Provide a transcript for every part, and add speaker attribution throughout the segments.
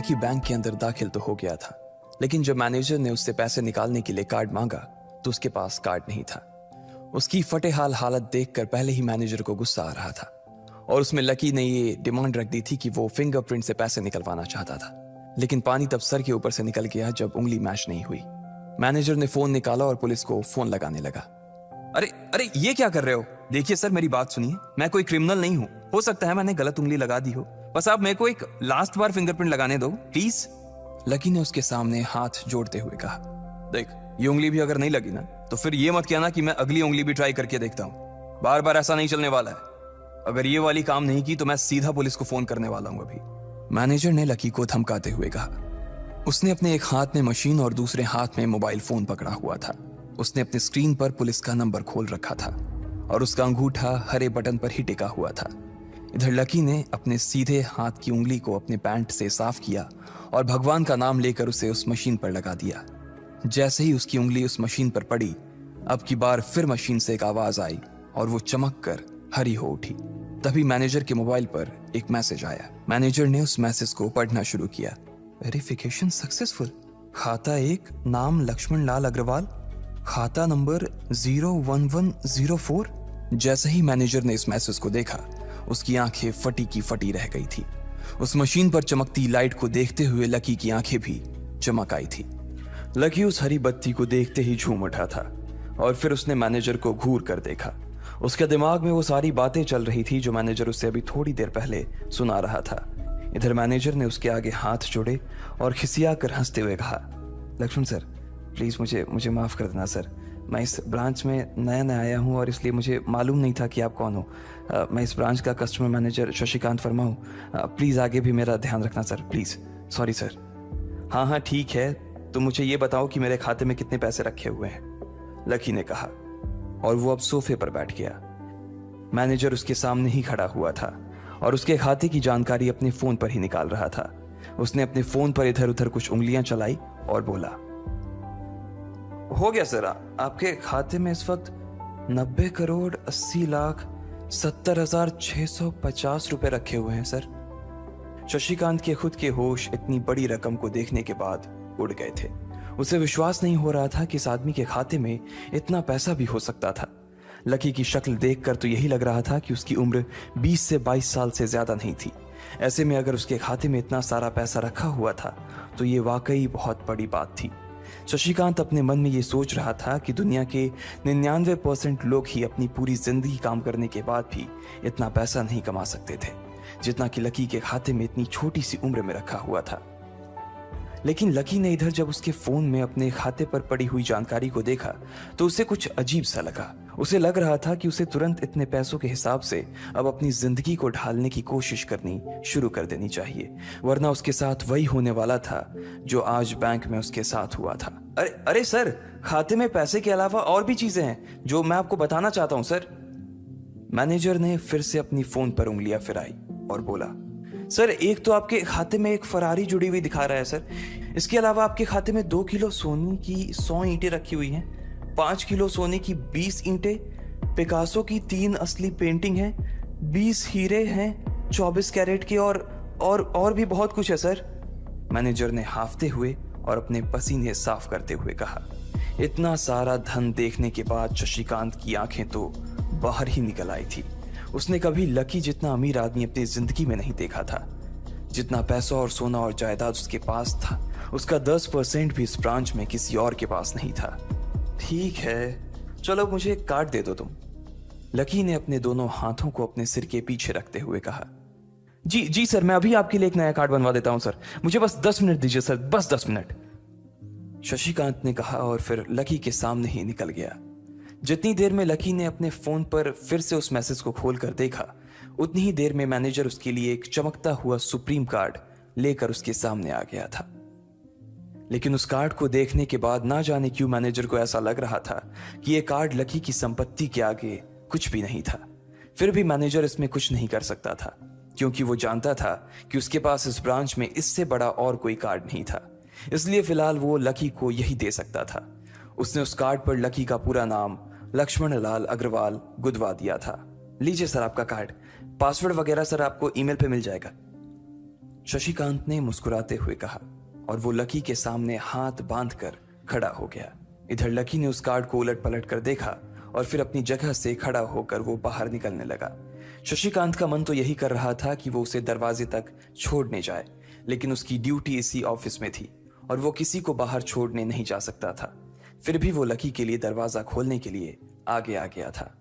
Speaker 1: Lucky bank के अंदर दाखिल तो हो गया था, लेकिन जब मैनेजर ने उससे पैसे निकालने के लिए कार्ड मांगा तो उसके पास कार्ड नहीं था। उसकी फटेहाल हालत देखकर पहले ही मैनेजर को गुस्सा आ रहा था और उसमें लकी ने ये डिमांड रख दी थी कि वो फिंगरप्रिंट से पैसे निकलवाना चाहता था। लेकिन पानी तब सर के ऊपर से निकल गया जब उंगली मैच नहीं हुई। मैनेजर ने फोन निकाला और पुलिस को फोन लगाने लगा। अरे अरे ये क्या कर रहे हो? देखिए सर, मेरी बात सुनिए, मैं कोई क्रिमिनल नहीं हूं। हो सकता है मैंने गलत उंगली लगा दी हो, बस आप मेरे को एक लास्ट बार फिंगरप्रिंट लगाने दो प्लीज। लकी ने उसके सामने हाथ जोड़ते हुए कहा, देख ये उंगली भी अगर नहीं लगी ना तो फिर ये मत कहना कि मैं अगली उंगली भी ट्राई करके देखता हूँ। बार बार ऐसा नहीं चलने वाला है। अगर ये वाली काम नहीं की तो मैं सीधा पुलिस को फोन करने वाला हूँ अभी। मैनेजर ने लकी को धमकाते हुए कहा। उसने अपने एक हाथ में मशीन और दूसरे हाथ में मोबाइल फोन पकड़ा हुआ था। उसने अपने स्क्रीन पर पुलिस का नंबर खोल रखा था और उसका अंगूठा हरे बटन पर ही टिका हुआ था। इधर लकी ने अपने सीधे हाथ की उंगली को अपने पैंट से साफ किया और भगवान का नाम लेकर उसे उस मशीन पर लगा दिया। जैसे ही उसकी उंगली उस मशीन पर पड़ी, अब की बार फिर मशीन से एक आवाज आई और वो चमक कर हरी हो उठी। तभी मैनेजर के मोबाइल पर एक मैसेज आया। मैनेजर ने उस मैसेज को पढ़ना शुरू किया। Verification successful. खाता 1, नाम लक्ष्मण लाल अग्रवाल, खाता नंबर 01104। जैसे ही मैनेजर ने इस मैसेज को देखा, उसकी आंखें फटी की फटी रह गई थी। उस मशीन पर चमकती लाइट को देखते हुए लकी की आंखें भी चमक आई थी। लकी उस हरी बत्ती को देखते ही झूम उठा था और फिर उसने मैनेजर को घूर कर देखा। उसके दिमाग में वो सारी बातें चल रही थी जो मैनेजर उसे अभी थोड़ी देर पहले सुना रहा था। इधर मैनेजर ने उसके आगे हाथ जोड़े और खिसिया कर हंसते हुए कहा, लक्ष्मण सर प्लीज मुझे माफ कर देना सर। मैं इस ब्रांच में नया आया हूँ और इसलिए मुझे मालूम नहीं था कि आप कौन हो। मैं इस ब्रांच का कस्टमर मैनेजर शशिकांत वर्मा हूँ। प्लीज आगे भी मेरा ध्यान रखना सर, प्लीज। Sorry sir. हाँ ठीक है, तो मुझे ये बताओ कि मेरे खाते में कितने पैसे रखे हुए हैं, लकी ने कहा और वो अब सोफे पर बैठ गया। मैनेजर उसके सामने ही खड़ा हुआ था और उसके खाते की जानकारी अपने फोन पर ही निकाल रहा था। उसने अपने फोन पर इधर उधर कुछ उंगलियां चलाई और बोला, हो गया सर, आपके खाते में इस वक्त 90,80,70,650 रुपए रखे हुए हैं सर। शशिकांत के खुद के होश इतनी बड़ी रकम को देखने के बाद उड़ गए थे। उसे विश्वास नहीं हो रहा था कि इस आदमी के खाते में इतना पैसा भी हो सकता था। लकी की शक्ल देखकर तो यही लग रहा था कि उसकी उम्र 20 से 22 साल से ज्यादा नहीं थी। ऐसे में अगर उसके खाते में इतना सारा पैसा रखा हुआ था तो ये वाकई बहुत बड़ी बात थी। शशिकांत अपने मन में ये सोच रहा था कि दुनिया के 99% लोग ही अपनी पूरी जिंदगी काम करने के बाद भी इतना पैसा नहीं कमा सकते थे जितना कि लकी के खाते में इतनी छोटी सी उम्र में रखा हुआ था। लेकिन लकी ने इधर जब उसके फोन में अपने खाते पर पड़ी हुई जानकारी को देखा तो उसे कुछ अजीब सा लगा। उसे लग रहा था कि उसे तुरंत इतने पैसों के हिसाब से अब अपनी जिंदगी को ढालने की कोशिश करनी शुरू कर देनी चाहिए, वरना उसके साथ वही होने वाला था जो आज बैंक में उसके साथ हुआ था। अरे सर, खाते में पैसे के अलावा और भी चीजें हैं जो मैं आपको बताना चाहता हूं सर। मैनेजर ने फिर से अपनी फोन पर उंगलियां फिराई और बोला, सर एक तो आपके खाते में एक फरारी जुड़ी हुई दिखा रहा है सर। इसके अलावा आपके खाते में 2 किलो सोने की 100 ईंटें रखी हुई हैं, 5 किलो सोने की 20 ईंटें, पिकासो की 3 असली पेंटिंग हैं, 20 हीरे हैं 24 कैरेट के और भी बहुत कुछ है सर। मैनेजर ने हाफते हुए और अपने पसीने साफ करते हुए कहा। इतना सारा धन देखने के बाद शशिकांत की आंखें तो बाहर ही निकल आई थी। उसने कभी लकी जितना अमीर आदमी अपनी जिंदगी में नहीं देखा था। जितना पैसा और सोना और जायदाद उसके पास था, उसका 10% भी इस ब्रांच में किसी और के पास नहीं था। ठीक है, चलो मुझे एक कार्ड दे दो तुम, लकी ने अपने दोनों हाथों को अपने सिर के पीछे रखते हुए कहा। जी सर, मैं अभी आपके लिए एक नया कार्ड बनवा देता हूं सर, मुझे बस 10 मिनट दीजिए सर, बस 10 मिनट, शशिकांत ने कहा और फिर लकी के सामने ही निकल गया। जितनी देर में लकी ने अपने फोन पर फिर से उस मैसेज को खोलकर देखा, उतनी ही देर में मैनेजर उसके लिए एक चमकता हुआ सुप्रीम कार्ड लेकर उसके सामने आ गया था। लेकिन उस कार्ड को देखने के बाद ना जाने क्यों मैनेजर को ऐसा लग रहा था कि यह कार्ड लकी की संपत्ति के आगे कुछ भी नहीं था। फिर भी मैनेजर इसमें कुछ नहीं कर सकता था क्योंकि वो जानता था कि उसके पास इस ब्रांच में इससे बड़ा और कोई कार्ड नहीं था। इसलिए फिलहाल वो लकी को यही दे सकता था। उसने उस कार्ड पर लकी का पूरा नाम लक्ष्मण लाल अग्रवाल गुदवा दिया था। लीजिए सर आपका कार्ड, पासवर्ड वगैरह सर आपको ईमेल पे मिल जाएगा। शशिकांत ने मुस्कुराते हुए कहा और वो लकी के सामने हाथ बांधकर खड़ा हो गया। इधर लकी ने उस कार्ड को उलट पलट कर देखा और फिर अपनी जगह से खड़ा होकर वो बाहर निकलने लगा। शशिकांत का मन तो यही कर रहा था कि वो उसे दरवाजे तक छोड़ने जाए, लेकिन उसकी ड्यूटी इसी ऑफिस में थी और वो किसी को बाहर छोड़ने नहीं जा सकता था। फिर भी वो लकी के लिए दरवाजा खोलने के लिए आगे आ गया था।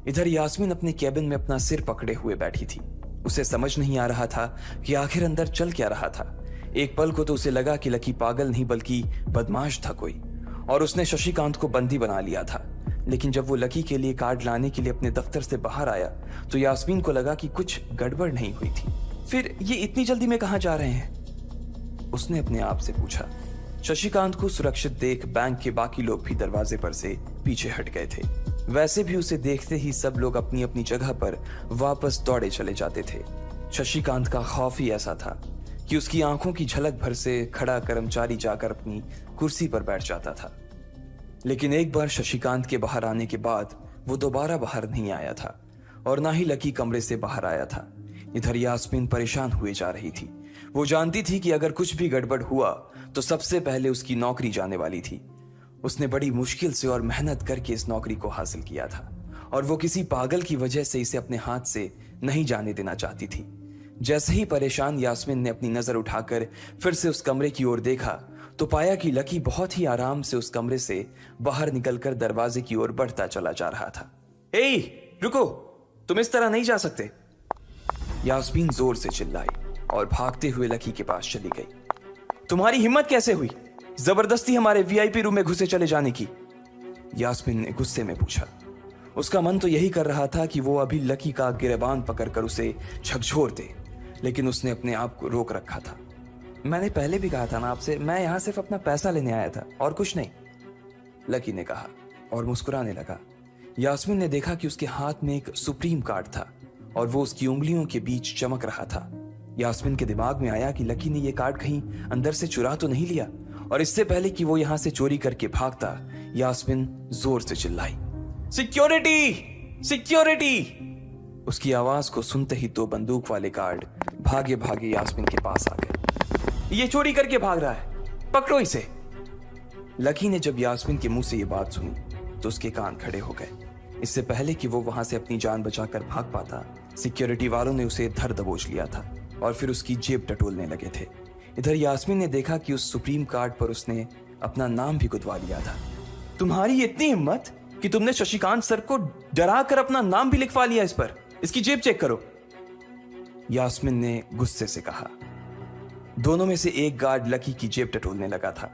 Speaker 1: इधर यास्मीन अपने कैबिन में अपना सिर पकड़े हुए बैठी थी। उसे समझ नहीं आ रहा था कि आखिर अंदर चल क्या रहा था। एक पल को तो उसे लगा कि लकी पागल नहीं बल्कि बदमाश था कोई, और उसने शशिकांत को बंदी बना लिया था। लेकिन जब वो लकी के लिए कार्ड लाने के लिए अपने दफ्तर से बाहर आया तो यास्मीन को लगा कि कुछ गड़बड़ नहीं हुई थी। फिर ये इतनी जल्दी में कहाँ जा रहे हैं? उसने अपने आप से पूछा। शशिकांत को सुरक्षित देख बैंक के बाकी लोग भी दरवाजे पर से पीछे हट गए थे। वैसे भी उसे देखते ही सब लोग अपनी अपनी जगह पर वापस दौड़े चले जाते थे। शशिकांत का खौफ ही ऐसा था कि उसकी आंखों की झलक भर से खड़ा कर्मचारी जाकर अपनी कुर्सी पर बैठ जाता था। लेकिन एक बार शशिकांत के बाहर आने के बाद वो दोबारा बाहर नहीं आया था और ना ही लकी कमरे से बाहर आया था। इधर यास्मीन परेशान हुए जा रही थी। वो जानती थी कि अगर कुछ भी गड़बड़ हुआ तो सबसे पहले उसकी नौकरी जाने वाली थी। उसने बड़ी मुश्किल से और मेहनत करके इस नौकरी को हासिल किया था और वो किसी पागल की वजह से इसे अपने हाथ से नहीं जाने देना चाहती थी। जैसे ही परेशान यास्मीन ने अपनी नजर उठाकर फिर से उस कमरे की ओर देखा तो पाया कि लकी बहुत ही आराम से उस कमरे से बाहर निकलकर दरवाजे की ओर बढ़ता चला जा रहा था। ए, रुको, तुम इस तरह नहीं जा सकते। यास्मीन जोर से चिल्लाई और भागते हुए लकी के पास चली गई। तुम्हारी हिम्मत कैसे हुई जबरदस्ती हमारे वीआईपी रूम में घुसे चले जाने की? यास्मीन ने गुस्से में पूछा। उसका मन तो यही कर रहा था कि वो अभी लकी का गिरेबान पकड़कर उसे झकझोर दे, लेकिन उसने अपने आप को रोक रखा था। मैंने पहले भी कहा था ना आपसे, मैं यहां सिर्फ अपना पैसा लेने आया था और कुछ नहीं, लकी ने कहा और मुस्कुराने लगा। यास्मीन ने देखा कि उसके हाथ में एक सुप्रीम कार्ड था और वो उसकी उंगलियों के बीच चमक रहा था। यास्मीन के दिमाग में आया कि लकी ने यह कार्ड कहीं अंदर से चुरा तो नहीं लिया, और इससे पहले कि वो यहां से चोरी करके भागता यास्मीन जोर से चिल्लाई, सिक्योरिटी, सिक्योरिटी। उसकी आवाज को सुनते ही दो बंदूक वाले गार्ड भागे भागे यास्मीन के पास आ गए। ये चोरी करके भाग रहा है, पकड़ो इसे। लकी ने जब यास्मीन के मुंह से ये बात सुनी तो उसके कान खड़े हो गए। इससे पहले कि वो वहां से अपनी जान बचाकर भाग पाता, सिक्योरिटी वालों ने उसे धर दबोच लिया था और फिर उसकी जेब टटोलने लगे थे। इधर यास्मीन ने देखा कि उस सुप्रीम कार्ड पर उसने अपना नाम भी गुदवा लिया था। तुम्हारी इतनी हिम्मत कि तुमने शशिकांत सर को डरा कर अपना नाम भी लिखवा लिया इस पर। इसकी जेब चेक करो, यास्मीन ने गुस्से से कहा। दोनों में से एक गार्ड लकी की जेब टटोलने लगा था।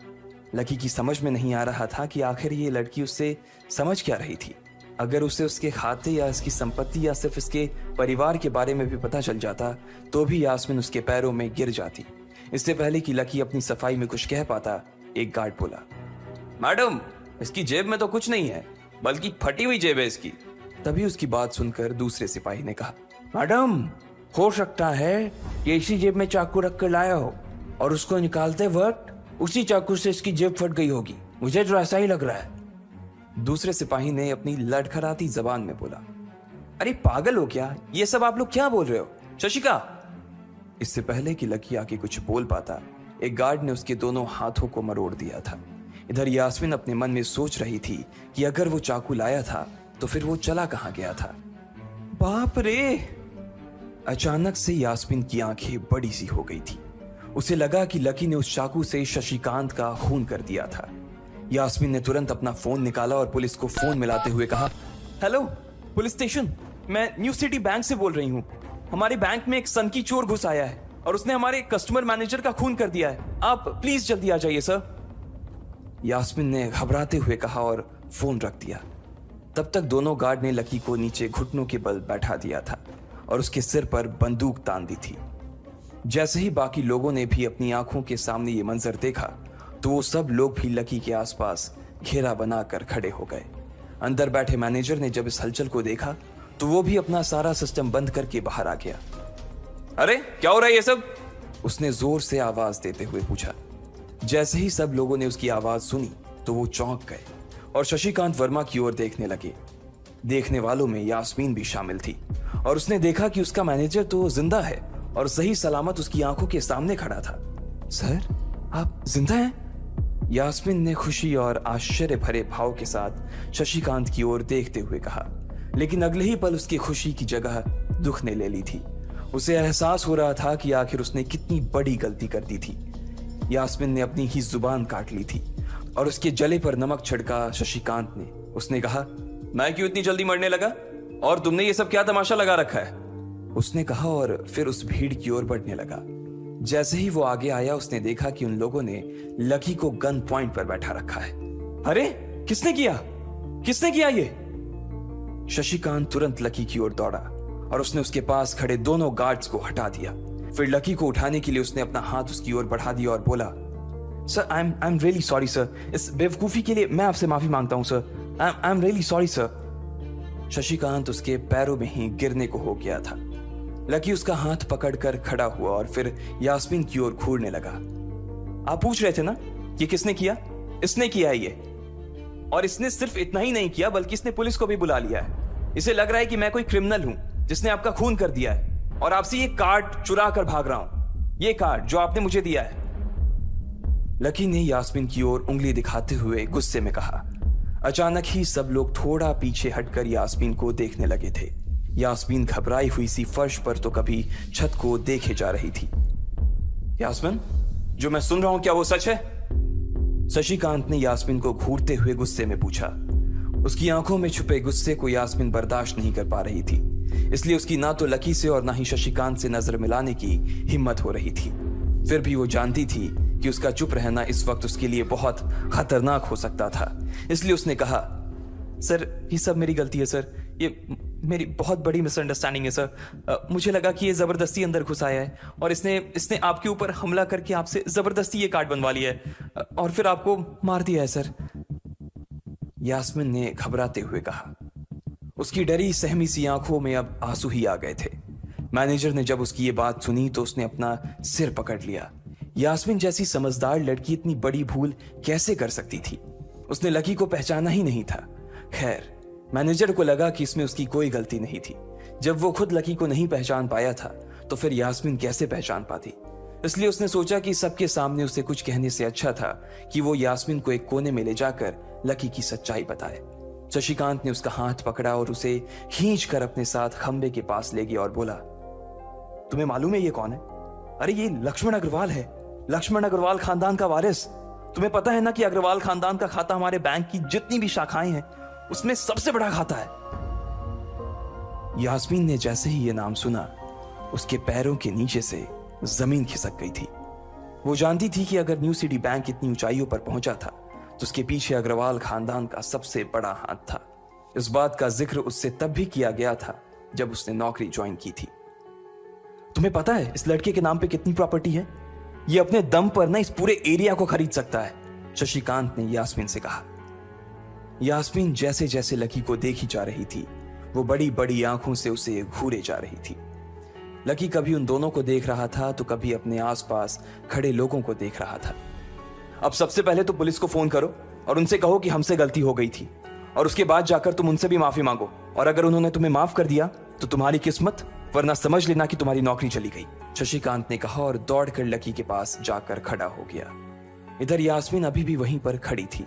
Speaker 1: लकी की समझ में नहीं आ रहा था कि आखिर ये लड़की उससे समझ क्या रही थी। अगर उसे उसके खाते या इसकी संपत्ति या सिर्फ इसके परिवार के बारे में भी पता चल जाता तो भी यास्मीन उसके पैरों में गिर जाती। इससे पहले कि लकी अपनी सफाई में कुछ कह पाता, एक गार्ड बोला, मैडम, इसकी जेब में तो कुछ नहीं है, बल्कि फटी हुई जेब है इसकी। तभी उसकी बात सुनकर दूसरे सिपाही ने कहा, मैडम, हो सकता है ये इसी जेब में चाकू रख कर लाया हो और उसको निकालते वक्त उसी चाकू से इसकी जेब फट गई होगी। मुझे तो ऐसा ही लग रहा है। दूसरे सिपाही ने अपनी लड़खड़ाती जबान में बोला, अरे पागल हो क्या? ये सब आप लोग क्या बोल रहे हो? शशिका। इससे पहले कि लकी आके कुछ बोल पाता, एक गार्ड ने उसके दोनों हाथों को मरोड़ दिया था। इधर यास्मीन अपने मन में सोच रही थी कि अगर वो चाकू लाया था तो फिर वो चला कहां गया था। बाप रे! अचानक से यास्मीन की आंखें बड़ी सी हो गई थी। उसे लगा कि लकी ने उस चाकू से शशिकांत का खून कर दिया था। यास्मीन ने तुरंत अपना फोन निकाला और पुलिस को फोन मिलाते हुए कहा, हेलो पुलिस स्टेशन, मैं न्यू सिटी बैंक से बोल रही हूँ। हमारे बैंक में एक सनकी चोर घुस आया है और उसने हमारे कस्टमर मैनेजर का खून कर दिया है। आप प्लीज जल्दी आ जाइए सर। यास्मीन ने घबराते हुए कहा और फोन रख दिया। तब तक दोनों गार्ड ने लकी को नीचे घुटनों के बल बैठा दिया था और उसके सिर पर बंदूक तान दी थी। जैसे ही बाकी लोगों ने भी अपनी आंखों के सामने ये मंजर देखा तो वो सब लोग भी लकी के आसपास घेरा बनाकर खड़े हो गए। अंदर बैठे मैनेजर ने जब इस हलचल को देखा तो वो भी अपना सारा सिस्टम बंद करके बाहर आ गया। अरे क्या हो रहा है ये सब? उसने जोर से आवाज देते हुए पूछा। जैसे ही सब लोगों ने उसकी आवाज सुनी तो वो चौंक गए और शशिकांत वर्मा की ओर देखने लगे। देखने वालों में यास्मीन भी शामिल थी और उसने देखा कि उसका मैनेजर तो जिंदा है और सही सलामत उसकी आंखों के सामने खड़ा था। सर, आप जिंदा हैं? यास्मीन ने खुशी और आश्चर्य भरे भाव के साथ शशिकांत की ओर देखते हुए कहा, लेकिन अगले ही पल उसकी खुशी की जगह दुख ने ले ली थी। उसे एहसास हो रहा था कि आखिर उसने कितनी बड़ी गलती कर दी थी। यास्मीन ने अपनी ही जुबान काट ली थी और उसके जले पर नमक छिड़का शशिकांत ने। उसने कहा, मैं क्यों इतनी जल्दी मरने लगा और तुमने ये सब क्या तमाशा लगा रखा है? उसने कहा और फिर उस भीड़ की ओर बढ़ने लगा। जैसे ही वो आगे आया उसने देखा कि उन लोगों ने लकी को गन पॉइंट पर बैठा रखा है। अरे किसने किया ये? शशिकांत तुरंत लकी की ओर दौड़ा और उसने उसके पास खड़े दोनों गार्ड्स को हटा दिया। फिर लकी को उठाने के लिए उसने अपना हाथ उसकी ओर बढ़ा दिया और बोला, sir I am really sorry sir, इस बेवकूफी के लिए मैं आपसे माफी मांगता हूं sir, I am really sorry sir. Shashikant उसके पैरों में ही गिरने को हो गया था। लकी उसका हाथ पकड़कर खड़ा हुआ और फिर यास्मीन की ओर घूरने लगा। आप पूछ रहे थे ना कि किसने किया? इसने किया है ये, और इसने सिर्फ इतना ही नहीं किया बल्कि इसने पुलिस को भी बुला लिया है। इसे लग रहा है कि मैं कोई क्रिमिनल हूं जिसने आपका खून कर दिया है और आपसे ये कार्ड चुरा कर भाग रहा हूं, ये कार्ड जो आपने मुझे दिया है। लकी ने यास्मीन की ओर उंगली दिखाते हुए गुस्से में कहा। अचानक ही सब लोग थोड़ा पीछे हटकर यास्मीन को देखने लगे थे। यास्मीन घबराई हुई सी फर्श पर तो कभी छत को देखे जा रही थी। यास्मीन, जो मैं सुन रहा हूं क्या वो सच है? शशिकांत ने यास्मीन को घूरते हुए गुस्से में पूछा। उसकी आंखों में छुपे गुस्से को यास्मीन बर्दाश्त नहीं कर पा रही थी, इसलिए उसकी ना तो लकी से और ना ही शशिकांत से नजर मिलाने की हिम्मत हो रही थी। फिर भी वो जानती थी कि उसका चुप रहना इस वक्त उसके लिए बहुत खतरनाक हो सकता था, इसलिए उसने कहा, सर ये सब मेरी गलती है सर, ये मेरी बहुत बड़ी मिसअंडरस्टैंडिंग है सर। मुझे लगा कि ये जबरदस्ती अंदर घुस आया है और इसने आपके ऊपर हमला करके आपसे जबरदस्ती ये कार्ड बनवा लिया है और फिर आपको मार दिया है सर। यास्मीन ने घबराते हुए कहा। उसकी डरी सहमी सी आंखों में अब आंसू ही आ गए थे। मैनेजर ने जब उसकी ये बात सुनी तो उसने अपना सिर पकड़ लिया। यास्मीन जैसी समझदार लड़की इतनी बड़ी भूल कैसे कर सकती थी? उसने लकी को पहचाना ही नहीं था। खैर, मैनेजर को लगा कि इसमें उसकी कोई गलती नहीं थी। जब वो खुद लकी को नहीं पहचान पाया था तो फिर यास्मीन कैसे पहचान पाती? इसलिए उसने सोचा कि सबके सामने उसे कुछ कहने से अच्छा था कि वो यास्मीन को एक कोने में ले जाकर लकी की सच्चाई बताए। शशिकांत ने उसका हाथ पकड़ा और उसे खींचकर अपने साथ खंबे के पास ले गया और बोला, तुम्हें मालूम है ये कौन है? अरे ये लक्ष्मण अग्रवाल है, लक्ष्मण अग्रवाल खानदान का वारिस। तुम्हें पता है ना कि अग्रवाल खानदान का खाता हमारे बैंक की जितनी भी शाखाएं हैं उसमें सबसे बड़ा खाता है। यास्मीन ने जैसे ही ये नाम सुना उसके पैरों के नीचे से जमीन खिसक गई थी। वो जानती थी कि अगर न्यू सिटी बैंक इतनी ऊंचाइयों पर पहुंचा था तो उसके पीछे अग्रवाल खानदान का सबसे बड़ा हाथ था। इस बात का जिक्र उससे तब भी किया गया था जब उसने नौकरी ज्वाइन की थी। तुम्हें पता है इस लड़के के नाम पे कितनी प्रॉपर्टी है? ये अपने दम पर ना इस पूरे एरिया को खरीद सकता है, शशिकांत ने यास्मीन से कहा। यास्मीन जैसे जैसे लकी को देखी जा रही थी वो बड़ी बड़ी आंखों से उसे घूरे जा रही थी। लकी कभी उन दोनों को देख रहा था तो कभी अपने आसपास खड़े लोगों को देख रहा था। अब सबसे पहले तो पुलिस को फोन करो और उनसे कहो कि हमसे गलती हो गई थी, और उसके बाद जाकर तुम उनसे भी माफी मांगो, और अगर उन्होंने तुम्हें माफ कर दिया तो तुम्हारी किस्मत, वरना समझ लेना कि तुम्हारी नौकरी चली गई, शशिकांत ने कहा और दौड़कर लकी के पास जाकर खड़ा हो गया। इधर यास्मीन अभी भी वहीं पर खड़ी थी।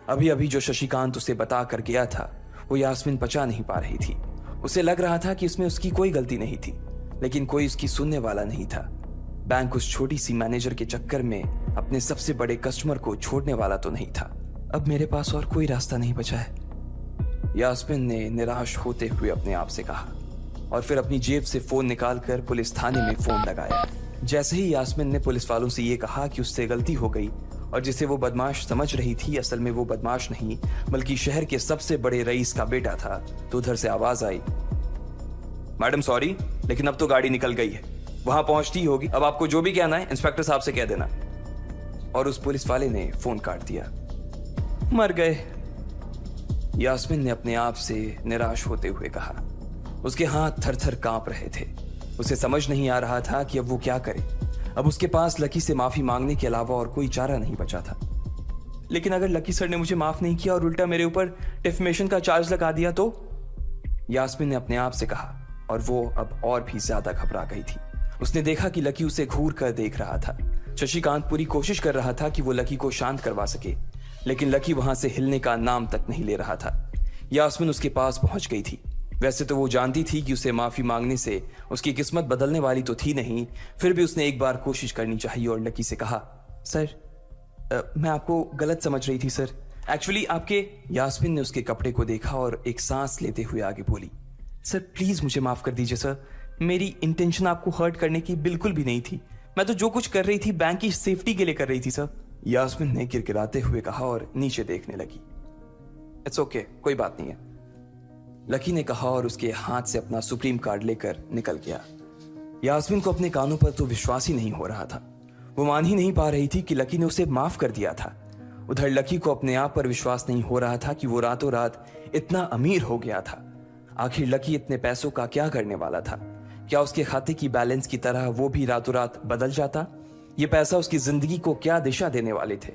Speaker 1: अभी अभी जो शशिकांत उसे बता कर गया था वो यास्मीन पचा नहीं पा रही थी। उसे लग रहा था कि इसमें उसकी कोई गलती नहीं थी, लेकिन कोई उसकी सुनने वाला नहीं था। बैंक उस छोटी सी मैनेजर के चक्कर में अपने सबसे बड़े कस्टमर को छोड़ने वाला तो नहीं था। अब मेरे पास और कोई रास्ता नहीं बचा है, यास्मीन ने निराश होते हुए अपने आप से कहा, और फिर अपनी जेब से फोन निकालकर पुलिस थाने में फोन लगाया। जैसे ही यास्मीन ने पुलिस वालों से ये कहा कि उससे गलती हो गई और जिसे वो बदमाश समझ रही थी असल में वो बदमाश नहीं बल्कि शहर के सबसे बड़े रईस का बेटा था, तो उधर से आवाज आई, मैडम सॉरी, लेकिन अब तो गाड़ी निकल गई है, वहां पहुंचती होगी, अब आपको जो भी कहना है इंस्पेक्टर साहब से कह देना। और उस पुलिस वाले ने फोन काट दिया। मर गए, यास्मीन ने अपने आप से निराश होते हुए कहा। उसके हाथ थर थर कांप रहे थे। उसे समझ नहीं आ रहा था कि अब वो क्या करे। अब उसके पास लकी से माफी मांगने के अलावा और कोई चारा नहीं बचा था। लेकिन अगर लकी सर ने मुझे माफ नहीं किया और उल्टा मेरे ऊपर डिफेमेशन का चार्ज लगा दिया तो, यास्मीन ने अपने आप से कहा, और वो अब और भी ज्यादा घबरा गई थी। उसने देखा कि लकी उसे घूर कर देख रहा था। शशिकांत पूरी कोशिश कर रहा था कि वो लकी को शांत करवा सके, लेकिन लकी वहां से हिलने का नाम तक नहीं ले रहा था। यास्मीन उसके पास पहुंच गई थी। वैसे तो वो जानती थी कि उसे माफी मांगने से उसकी किस्मत बदलने वाली तो थी नहीं, फिर भी उसने एक बार कोशिश करनी चाहिए और लकी से कहा, सर मैं आपको गलत समझ रही थी सर, एक्चुअली आपके। यास्मीन ने उसके कपड़े को देखा और एक सांस लेते हुए आगे बोली, सर प्लीज मुझे माफ कर दीजिए सर, मेरी इंटेंशन आपको हर्ट करने की बिल्कुल भी नहीं थी। मैं तो जो कुछ कर रही थी बैंक की सेफ्टी के लिए कर रही थी सर। यास्मीन ने गिड़गिड़ाते हुए कहा और नीचे देखने लगी। इट्स ओके, कोई बात नहीं है, लकी ने कहा और उसके हाथ से अपना सुप्रीम कार्ड लेकर निकल गया। यास्मीन को अपने कानों पर तो विश्वास ही नहीं हो रहा था। वो मान ही नहीं पा रही थी कि लकी ने उसे माफ कर दिया था। उधर लकी को अपने आप पर विश्वास नहीं हो रहा था कि वो रातों रात इतना अमीर हो गया था। आखिर लकी इतने पैसों का क्या करने वाला था? क्या उसके खाते की बैलेंस की तरह वो भी रातों रात बदल जाता? ये पैसा उसकी जिंदगी को क्या दिशा देने वाले थे?